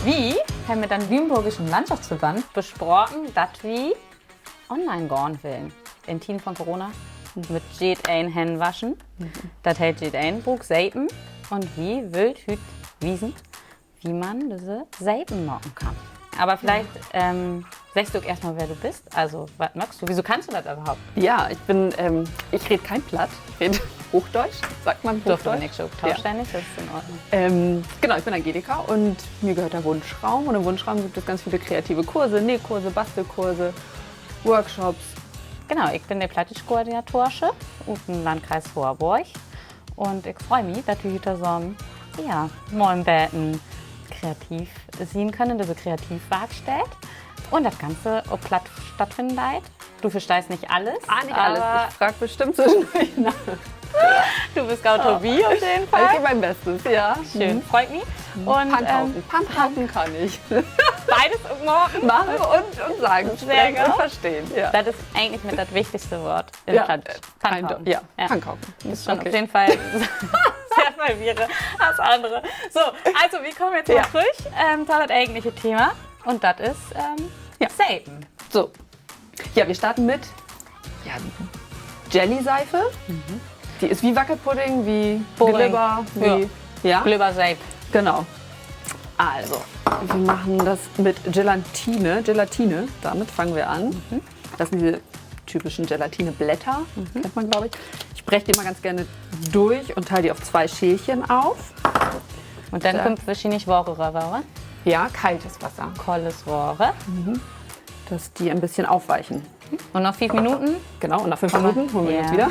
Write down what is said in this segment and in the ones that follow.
wie haben wir dann Lüneburgischen Landschaftsverband besprochen, dass wir online gehen wollen. In Team von Corona mit jed ein Hände waschen. Das hält jed ein Buch Seipen und wie wild hüt wiesen, wie man diese Seipen machen kann. Aber vielleicht sagst du erstmal, wer du bist. Also, was magst du? Wieso kannst du das überhaupt? Ja, ich rede kein Platt, ich rede Hochdeutsch, sagt man Hochdeutsch. Dürfen wir nicht so tauschständig, das ist in Ordnung. Genau, ich bin Angelika und mir gehört der Wunschraum. Und im Wunschraum gibt es ganz viele kreative Kurse, Nähkurse, Bastelkurse, Workshops. Genau, ich bin die Plattisch-Koordinatorsche aus dem Landkreis Vorburg. Und ich freue mich, dass wir heute so Mollenbeeten kreativ sehen können, diese Kreativwerkstatt. Und das Ganze auch platt stattfindet. Du verstehst nicht alles. Nicht alles. Ich frage bestimmt zwischendurch nach. Du bist Gautobie auf jeden Fall. Ich gebe mein Bestes, ja. Schön, freut mich. Und Pankhaufen kann ich. Beides morgen Machen und sagen, Sehr sprechen und gut. verstehen. Ja. Das ist eigentlich mit das wichtigste Wort in Ja, Plattisch. Pankhaufen. Ja, Pankhaufen. Das ist schon auf jeden Fall sehr verwirrend als andere. So, also wir kommen jetzt mal frisch zu das eigentliche Thema. Und das ist Seipen. So, ja, wir starten mit Jelly-Seife. Die ist wie Wackelpudding, wie Pudding. Glibber, wie Glibber-Seipe. Genau. Also, wir machen das mit Gelatine. Damit fangen wir an. Das sind diese typischen Gelatineblätter, kennt man, glaube ich. Ich breche die mal ganz gerne durch und teile die auf 2 Schälchen auf. Und dann kommt wahrscheinlich Wohre. Ja, kaltes Wasser. Kolles Wohre. Dass die ein bisschen aufweichen. Und noch 5 Minuten. Genau, und nach 5 Minuten holen wir uns wieder.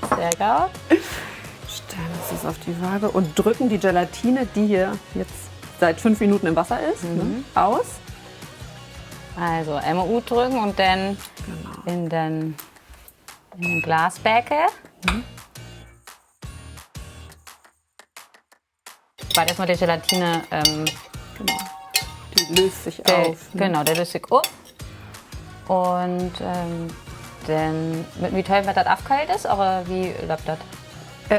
Sehr gut. Stellen uns das auf die Waage und drücken die Gelatine, die hier jetzt seit 5 Minuten im Wasser ist, aus. Also MU drücken und dann in den Glasbecher. Weil erstmal die Gelatine, Genau. Die löst sich auf. Genau, der löst sich auf. Und dann mit wie toll, wenn das abkalt ist, oder wie läuft das?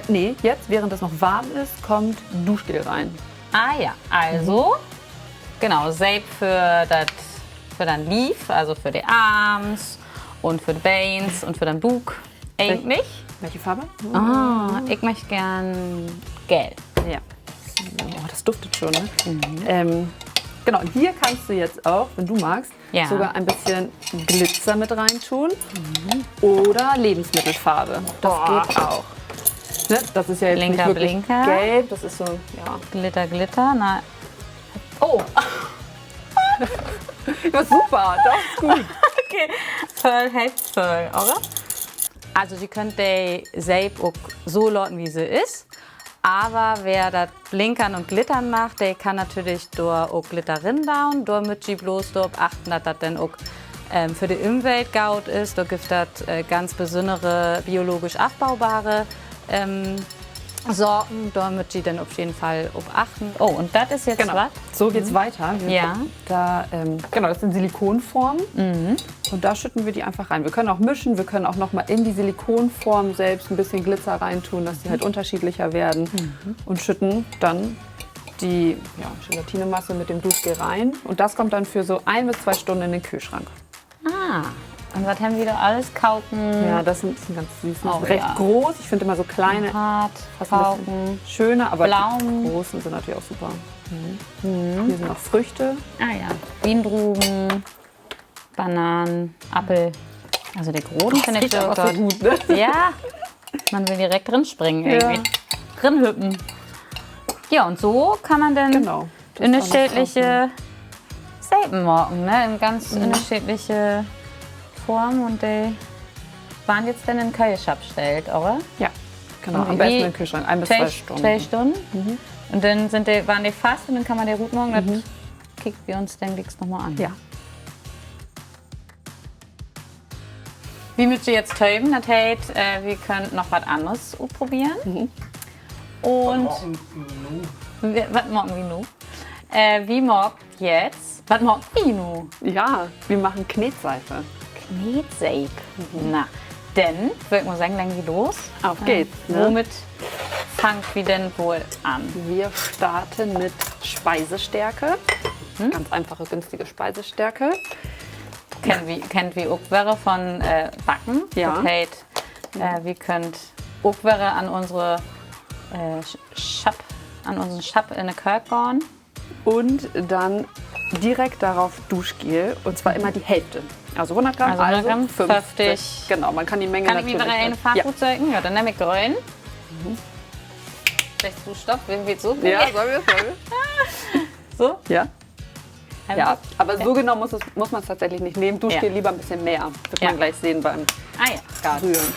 Nee, jetzt, während es noch warm ist, kommt Duschgel rein. Ah ja, also genau, Seipe für den Lief, also für die Arms und für die Beins und für den Bug. Eigentlich. Welche Farbe? Ich möchte gern gelb. Ja. Oh, das duftet schon, ne? Genau, und hier kannst du jetzt auch, wenn du magst, sogar ein bisschen Glitzer mit reintun. Oder Lebensmittelfarbe. Das geht auch. Ne? Das ist ja jetzt Blinker, nicht wirklich Blinker. gelb, das ist so, ja. Glitter. Na, Oh! Ja, super, das ist gut. okay. Voll heißt voll, oder? Also, Sie könnt die Seipe auch so lauten, wie sie ist. Aber wer das Blinkern und Glittern macht, der kann natürlich durch auch Glitter rindauen. Da müsst ihr bloß darauf achten, dass das dann auch für die Umwelt gut ist. Da gibt es ganz besondere biologisch abbaubare Sorten. Da müsst ihr dann auf jeden Fall auf achten. Oh, und das ist jetzt was? So geht's weiter. Ja. Genau, das sind Silikonformen. Und da schütten wir die einfach rein. Wir können auch mischen, wir können auch noch mal in die Silikonform selbst ein bisschen Glitzer reintun, dass die halt unterschiedlicher werden. Und schütten dann die Gelatinemasse mit dem Duschgel rein. Und das kommt dann für so 1 bis 2 Stunden in den Kühlschrank. Ah, und was haben wir da alles? Kauken? Ja, das sind ganz süß. Oh, recht groß. Ich finde immer so kleine, Hart, fast ein bisschen Kauken. schöner, aber Pflaumen. die großen sind natürlich auch super. Hier sind noch Früchte. Ah ja, Bienendruben, Bananen, Apfel. Also die großen finde ich riecht so aber so gut, ne? Ja, man will direkt drin springen irgendwie. Drin hüppen. Ja, und so kann man dann Genau. das unterschiedliche Seipen machen, ne? In ganz unterschiedliche Formen. Und die waren jetzt dann in den Kühlschrank gestellt, oder? Ja, genau. Und Am besten im Kühlschrank. 1 bis 2 Stunden. 2 Stunden. Und dann waren die fast und dann kann man die gut machen. Das kicken wir uns dann nochmal an. Ja. Wie müsst ihr jetzt töben? Das heißt, wir können noch was anderes probieren. Und was machen wir nun? Wie mag jetzt? Was mag ich nun? Ja, wir machen Knetseife. Knetseife. Na, dann würde ich mal sagen, legen wir los. Auf geht's. Womit fangt wir denn wohl an? Wir starten mit Speisestärke. Ganz einfache, günstige Speisestärke. Kennt wie auch wäre von Backen. Ja. Das heißt, wir könnt auch wäre an unsere unseren Schab in der Kirche gehen. Und dann direkt darauf Duschgel. Und zwar immer die Hälfte. Also 100 Gramm, Also 100 Gramm, 50. Genau, man kann die Menge Kann ich mir natürlich... wieder eine Farbgut sagen? Ja, dann nehme ich grün. Vielleicht du Stopp, wenn wir so. Ja, sollen wir? So? Ja. Ja, aber Okay. so genau muss man es tatsächlich nicht nehmen. Duschgel lieber ein bisschen mehr. Wird Ja. man gleich sehen beim Ah ja, gut. Rühren.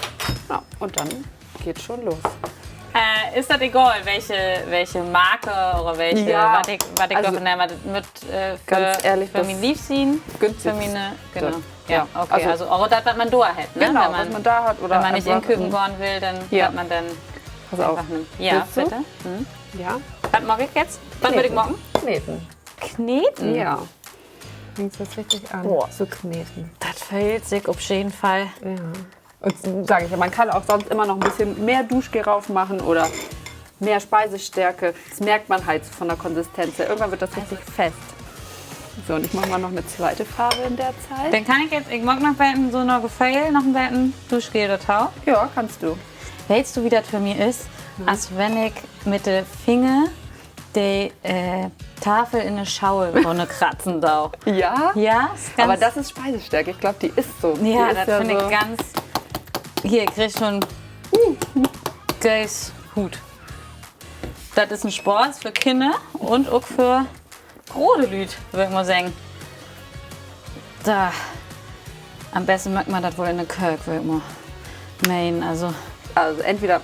Ja, und dann geht's schon los. Ist das egal, welche Marke oder welche, Ja, was ich also, doch nehme, mit für, ganz ehrlich, für das mein Liebsten, günstig. für meine, genau. Ja. Ja, okay, also auch das, was man da hat, ne? Genau, wenn was man da hat. Oder wenn man nicht in einfach, Küken gehen will, dann Ja. hat man dann Pass auf. einfach nimmt. Ja, Willst du? bitte. Ja. Was mache ich jetzt? Was würde ich machen? Kneten. Kneten? Ja. Fängst du das richtig an? Boah. So kneten. Das fehlt sich auf jeden Fall. Ja. Und sage ich ja, man kann auch sonst immer noch ein bisschen mehr Duschgel rauf machen oder mehr Speisestärke. Das merkt man halt von der Konsistenz her. Irgendwann wird das richtig fest. So, und ich mache mal noch eine zweite Farbe in der Zeit. Dann kann ich mag noch werden, so noch Gefehl, noch ein werden Duschgel oder Tau. Ja, kannst du. Weißt du, wie das für mich ist? Als wenn ich mit den Finger die Tafel in eine Schaulwunde kratzen darf. Ja? Ja, ist ganz, Aber das ist Speisestärke. Ich glaube, die ist so. ja, die ist das finde so. ich ganz. Hier, ich krieg schon Geis Hut. Das ist ein Sport für Kinder und auch für große Leute, würde ich mal sagen. Da. Am besten mag man das wohl in der Kirche, würde ich mal meinen. Also, Also entweder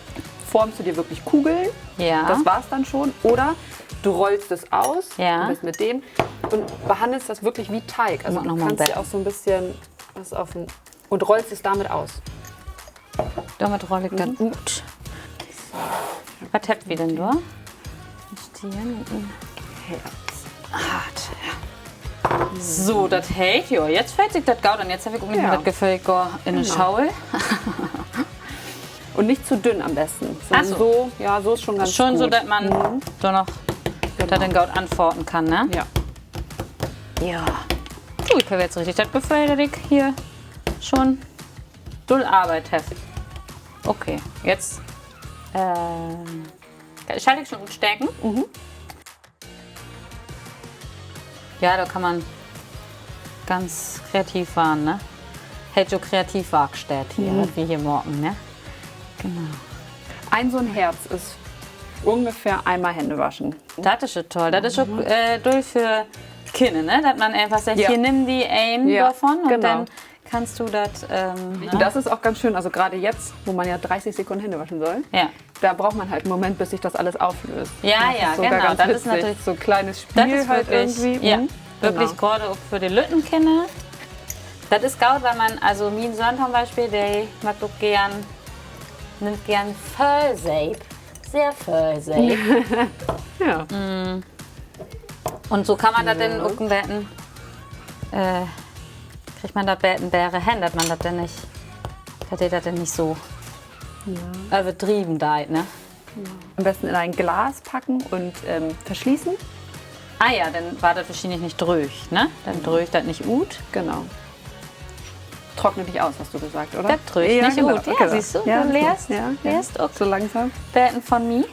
formst du dir wirklich Kugeln, ja. das war's dann schon, oder du rollst es aus, Ja. am besten mit dem, und behandelst das wirklich wie Teig. Also Mach du noch mal ein kannst dir Bett. auch so ein bisschen was auf den, und rollst es damit aus. Damit rolle ich dann gut. Was habt ihr denn da? Ein Stirn und ein Hart. Ja. So, das hält ja. Jetzt fällt sich das gut an. Jetzt habe ich auch nicht Ja. mehr das Gefühl, ich gehe in eine Schaul. Und nicht zu dünn am besten. Ach Sondern so. so, ja, so ist schon ganz Schon gut. so, dass man da noch da den Gaut antworten kann, ne? Ja. Ja. Ich habe jetzt richtig das Gefühl, dass ich hier schon doll Arbeit habe. Okay, jetzt schalte ich schon gut stecken. Ja, da kann man ganz kreativ waren, ne? Hätte so kreativ dargestellt hier, was wir hier morgen, ne? Genau. Ein so ein Herz ist ungefähr einmal Hände waschen. Das ist schon toll. Das ist schon durch für Kinder, ne? Dass man einfach sagt, Ja. hier nimm die ein Ja, davon und genau. dann kannst du das. Und das ist auch ganz schön, also gerade jetzt, wo man ja 30 Sekunden Hände waschen soll, Ja. da braucht man halt einen Moment, bis sich das alles auflöst. Ja, das ja, ist sogar genau. Ganz Das ist witzig. natürlich- so ein kleines Spiel Das ist halt wirklich, irgendwie. ja, Mhm. wirklich Genau. gerade auch für die Lüttenkinder. Das ist gut, weil man, also mein Sohn zum Beispiel, der mag doch nimmt gern Vollsape. Sehr Vollsape. Ja. Und so kann man das dann auch betten, kriegt man das Betten bäre Hände, dass man das dann nicht, dass der das dann nicht so übertrieben da, ne? Am besten in ein Glas packen und verschließen. Ah ja, dann war das wahrscheinlich nicht durch, ne? Dann dröcht das nicht gut. Genau. Trocknet nicht aus, hast du gesagt, oder? Das dröcht nicht genau. gut. Ja, Okay, siehst du, ja, du lehrst, ja, lehrst auch so langsam. Betten von mir.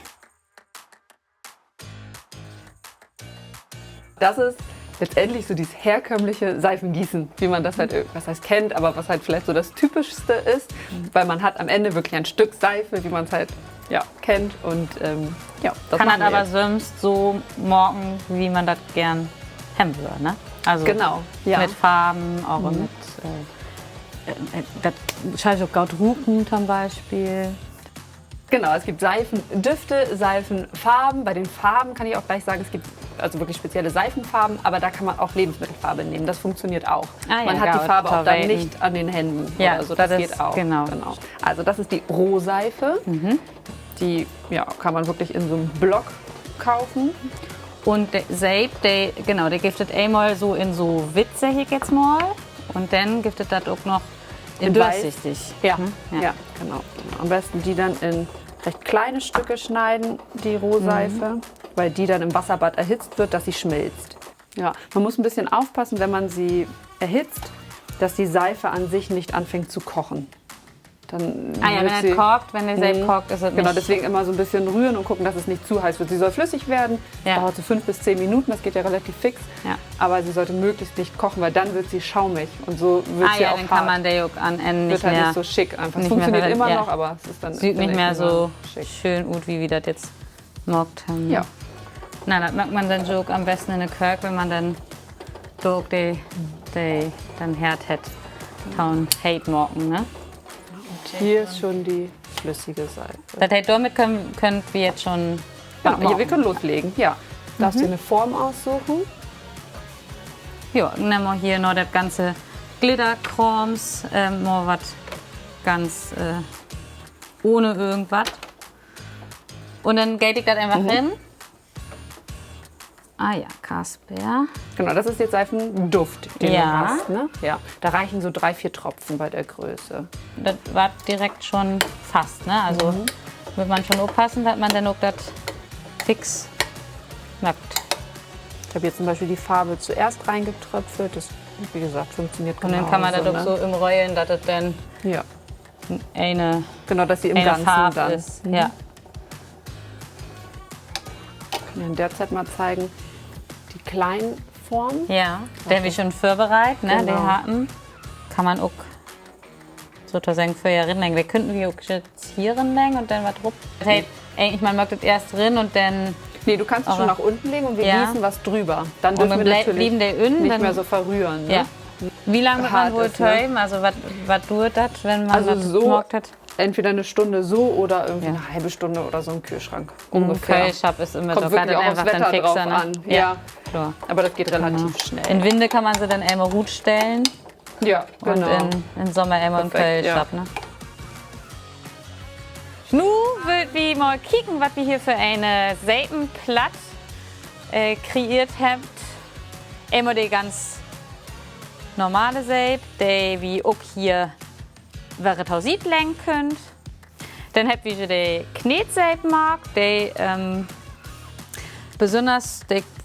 Das ist letztendlich so dieses herkömmliche Seifengießen, wie man das halt, was heißt kennt, aber was halt vielleicht so das Typischste ist, weil man hat am Ende wirklich ein Stück Seife, wie man es halt kennt und ja, das Kann machen das wir aber jetzt. sonst so morgen, wie man das gern haben würde, ne? Also Genau, ja. mit Farben, auch mit das scheiße Gautrupen zum Beispiel. Genau, es gibt Seifendüfte, Seifenfarben. Bei den Farben kann ich auch gleich sagen, es gibt also wirklich spezielle Seifenfarben, aber da kann man auch Lebensmittelfarbe nehmen. Das funktioniert auch. Ah ja, man hat die gut, Farbe auch dann verwenden. nicht an den Händen. Ja, oder so. Das das geht ist- auch. genau. Also das ist die Rohseife. Die kann man wirklich in so einem Block kaufen. Und der Sape, der giftet einmal so in so Witze hier jetzt mal. Und dann giftet das auch noch in Weiß. durchsichtig. Ja, Mhm, ja. Genau. Am besten die dann in recht kleine Stücke schneiden, die Rohseife, weil die dann im Wasserbad erhitzt wird, dass sie schmilzt. Ja, man muss ein bisschen aufpassen, wenn man sie erhitzt, dass die Seife an sich nicht anfängt zu kochen. Dann Wenn er kocht, wenn der Seife kocht, ist es Genau, nicht... deswegen immer so ein bisschen rühren und gucken, dass es nicht zu heiß wird. Sie soll flüssig werden, Ja. dauert so 5 bis 10 Minuten, das geht ja relativ fix. Ja. Aber sie sollte möglichst nicht kochen, weil dann wird sie schaumig und so wird sie auch dann hart. kann man der Juck an Ende nicht Wird halt mehr... nicht so schick einfach. Es nicht funktioniert mehr immer verwendet, noch, ja. aber es ist dann Sieht nicht mehr so schick. schön gut, wie wir das jetzt gemacht haben. Ja. Na, das mag man dann Joke am besten in der Kirk, wenn man dann Joke dann Herd hat. Taun hate morgen, ne? Hier ist schon die flüssige Seife. Das heißt, damit können wir jetzt schon Genau, machen. hier, wir können loslegen. Ja. Darfst du eine Form aussuchen? Ja, dann nehmen wir hier noch das ganze Glitterkrams, mal was ganz ohne irgendwas. Und dann geht ich das einfach hin. Ah ja, Kasper. Genau, das ist jetzt Seifenduft, den Ja. du hast. Ne? Ja. Da reichen so 3-4 Tropfen bei der Größe. Das war direkt schon fast, ne? Also wird man schon aufpassen, dass man dann auch das fix merkt. Ich habe jetzt zum Beispiel die Farbe zuerst reingetröpfelt. Das, wie gesagt, funktioniert Und dann kann man das auch so im Rollen, dass das dann Ja, eine genau, dass sie im eine Ganzen Farbe dann. ist. Ja. Ich kann in der Zeit mal zeigen, die kleinen Formen. Ja, der wir schon vorbereitet, ne? Genau. Die hatten. Kann man auch sozusagen für ja rinlegen. Wir könnten die auch jetzt hier rinlegen und dann was drauf. Das heißt, eigentlich, man mag das erst drin und dann Nee, du kannst es schon nach unten legen und wir Ja. gießen was drüber. Dann und dürfen dann wir natürlich blieben der innen. nicht Dann, mehr so verrühren. Ne? ja. Wie lange wird man Hart wohl ist, ne? täuben? Also was dauert das, wenn man Also das so gemacht hat? entweder eine Stunde so oder irgendwie Ja. eine halbe Stunde oder so im Kühlschrank. Ungefähr. Ungefähr. Ich habe es immer Kommt so wirklich auch aufs einfach dann Wetter drauf fixer, ne? an. Ja. Klar. Aber das geht relativ schnell. In Winde kann man sie dann einmal gut stellen Ja, genau. und in Sommer einmal im Perfekt, Kölsch ja. ab, ne? Nu wird wir mal kicken, was wir hier für eine Seitenplatte kreiert habt. Einmal die ganz normale Seite, die wie auch hier Veritausit lenken könnt. Dann habt ihr die Knetseitenmark, die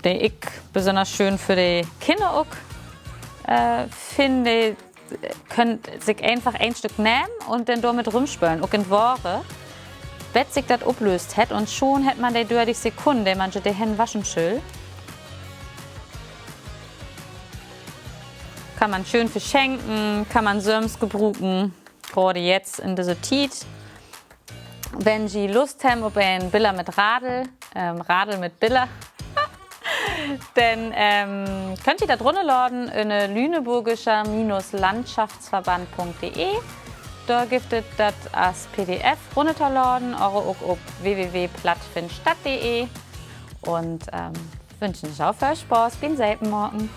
die ich besonders schön für die Kinder auch finde. Könnt sich einfach ein Stück nehmen und dann damit rumspülen, auch in die Woche. Wenn sich das ablöst hat und schon hat man die durch die Sekunde, die man die Hände waschen will. Kann man schön verschenken, kann man söms gebruchen, gerade jetzt in dieser Zeit. Wenn Sie Lust haben auf ein Biller mit Radl, Radl mit Biller, dann könnt ihr da drunter laden in lüneburgischer-landschaftsverband.de. Da gibt es das als PDF runterladen, auch auf www.plattfindstadt.de. Und wünschen euch auch viel Spaß beim Seitenmorgen.